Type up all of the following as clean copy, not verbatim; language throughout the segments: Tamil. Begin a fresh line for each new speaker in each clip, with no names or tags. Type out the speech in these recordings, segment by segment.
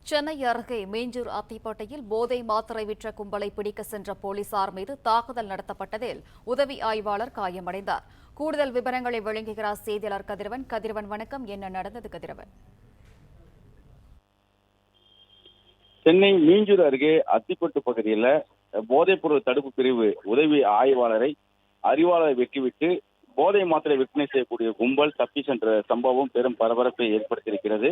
சென்னை அருகே மீஞ்சூர் அத்திப்பேட்டையில் போதை மாத்திரை விற்ற கும்பலை பிடிக்க சென்ற போலீசார் மீது தாக்குதல் நடத்தப்பட்டதில் உதவி ஆய்வாளர் காயமடைந்தார். கூடுதல் விவரங்களை வழங்குகிறார் செய்தியாளர் கதிரவன். கதிரவன், வணக்கம். என்ன நடந்தது கதிரவன்?
சென்னை மீஞ்சூர் அருகே அத்திப்பட்டு பகுதியில் போதைப்பொருள் தடுப்பு பிரிவு உதவி ஆய்வாளரை அறிவாளரை வெட்டிவிட்டு போதை மாத்திரை விற்பனை செய்யக்கூடிய கும்பல் தப்பி சென்ற சம்பவம் பெரும் பரபரப்பை ஏற்படுத்தியிருக்கிறது.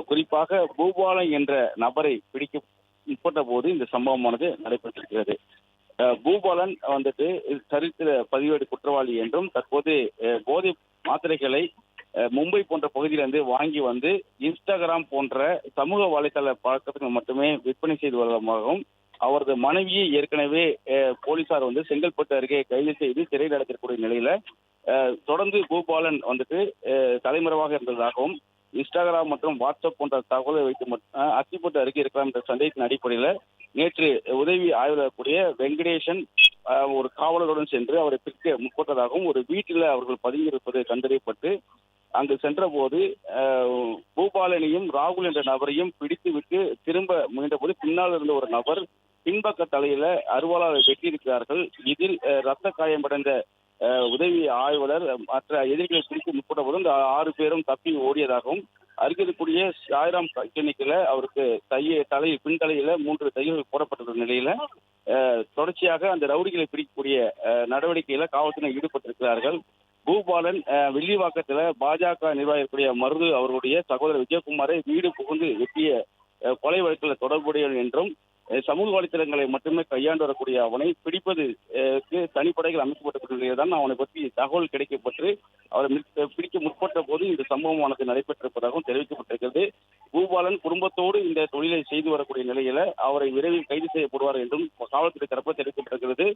குறிப்பாக பூபாலன் என்ற நபரை பிடிக்க முற்பட்ட போது இந்த சம்பவமானது நடைபெற்றிருக்கிறது. பூபாலன் சரித்திர பதிவேடு குற்றவாளி என்றும் தற்போது போதை மாத்திரைகளை மும்பை போன்ற பகுதியிலிருந்து வாங்கி வந்து இன்ஸ்டாகிராம் போன்ற சமூக வலைதள பழக்கத்துக்கு மட்டுமே விற்பனை செய்து வருவதாகவும் அவரது மனைவியை ஏற்கனவே போலீசார் செங்கல்பட்டு அருகே கைது செய்து சிறையில் அடைக்கக்கூடிய நிலையில தொடர்ந்து பூபாலன் தலைமறைவாக இருந்ததாகவும் இன்ஸ்டாகிராம் மற்றும் வாட்ஸ்அப் போன்ற தகவலை வைத்து அத்திப்பட்டு அருகே இருக்கலாம் என்ற சந்தேகத்தின் அடிப்படையில் நேற்று உதவி ஆய்வாளர் கூடிய வெங்கடேசன் ஒரு காவலருடன் சென்று அவரை பிடிக்க முற்பட்டதாகவும் ஒரு வீட்டில் அவர்கள் பதுங்கியிருப்பது கண்டறியப்பட்டு அங்கு சென்ற போது பூபாலனையும் ராகுல் என்ற நபரையும் பிடித்துவிட்டு திரும்ப முயன்ற போது பின்னால் இருந்த ஒரு நபர் பின்பக்க தலையில அருவாளால் வெட்டியிருக்கிறார்கள். இதில் ரத்த காயமடைந்த உதவி ஆய்வாளர் மற்ற எதிரிகளை பிடித்து முற்பட்ட போது இந்த 6 பேரும் தப்பி ஓடியதாகவும் அருகிருக்கூடிய சாய்ராம் கிளினிக்கில் அவருக்கு பின்தலையில 3 தையல்கள் போடப்பட்ட நிலையில தொடர்ச்சியாக அந்த ரவுடிகளை பிடிக்கக்கூடிய நடவடிக்கையில காவல்துறையினர் ஈடுபட்டிருக்கிறார்கள். பூபாலன் வில்லிவாக்கத்தில் பாஜக நிர்வாகிக்கூடிய மருது அவர்களுடைய சகோதரர் விஜயகுமாரை வீடு புகுந்து வெட்டிய கொலை வழக்கில் தொடர்புடையவன் என்றும் சமூக வலைத்தளங்களை மட்டுமே கையாண்டு வரக்கூடிய அவனை பிடிப்பதற்கு தனிப்படைகள் அமைக்கப்பட்ட நிலையில்தான் அவனை பற்றி தகவல் கிடைக்கப்பட்டு அவரை பிடிக்க முற்பட்ட போது இந்த சம்பவமானது நடைபெற்றிருப்பதாகவும் தெரிவிக்கப்பட்டிருக்கிறது. பூபாலன் குடும்பத்தோடு இந்த தொழிலை செய்து வரக்கூடிய நிலையில அவரை விரைவில் கைது செய்யப்படுவார் என்றும் காவல்துறை தரப்பில் தெரிவிக்கப்பட்டிருக்கிறது.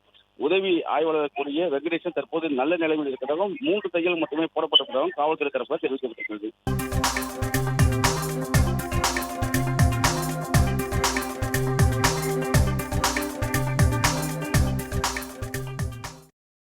உதவி ஆய்வாளர் கூடிய வெங்கடேசன் தற்போது நல்ல நிலையில் இருக்கிறதாகவும் 3 தையல் மட்டுமே போடப்பட்டிருப்பதாகவும் காவல்துறை தரப்பில் தெரிவிக்கப்பட்டிருக்கிறது.